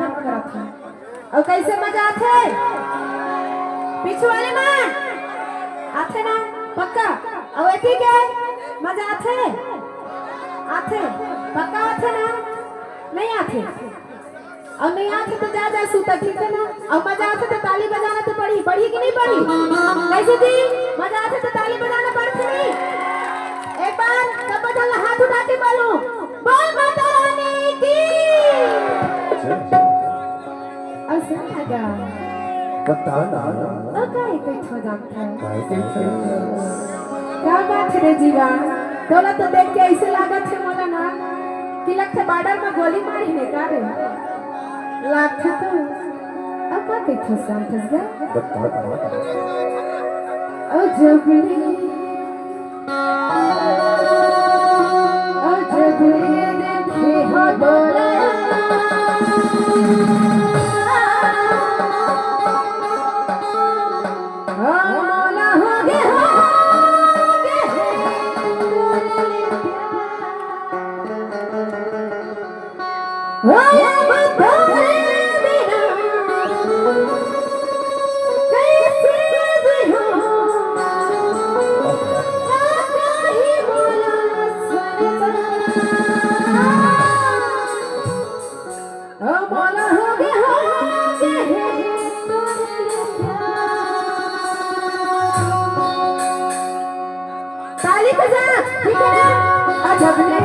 और कैसे मजा आथे पीछे वाले में आथे ना पक्का और ठीक है मजा आथे आथे पक्का आथे ना नहीं आथे और नहीं आथे तो जा जा सूता ठीक है ना और मजा आथे तो ताली बजाना तो पड़ी पड़ी कि नहीं पड़ी कैसे थी मजा आथे तो ताली बजाना पड़ती नहीं एक बार सब बजा हाथ उठा के बोलो बोल माता रानी की बताना क्या बात है रे जीवा तोला तो देख के ऐसे लागत है मोला ना कि लगता बॉर्डर में गोली मारी ने का रे लागत तो अब का कहथो शांत जा ओ जबली देखे हो बोला ताली बजा ठीक है ना अजब ने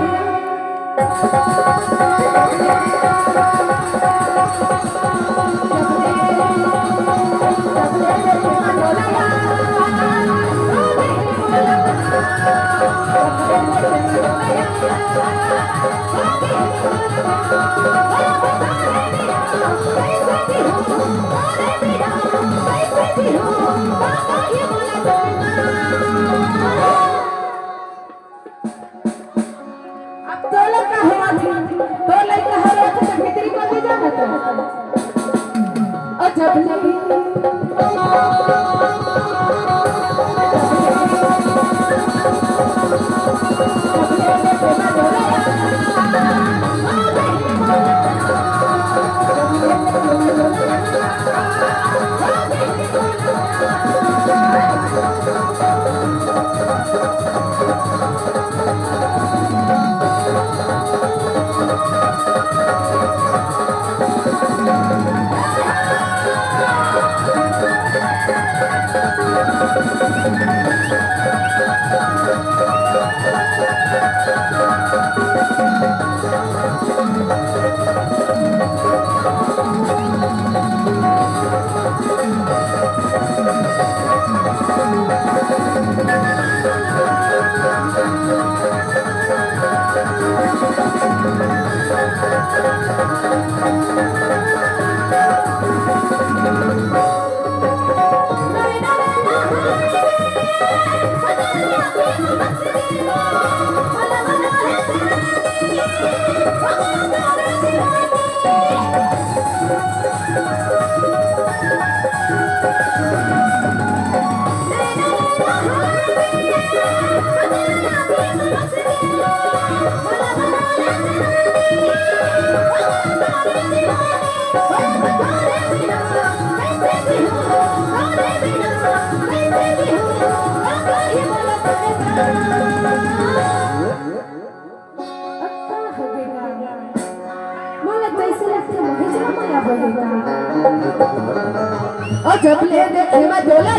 और जब ले देखे मैं डोला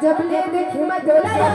जब ले देखी मैं डोलाया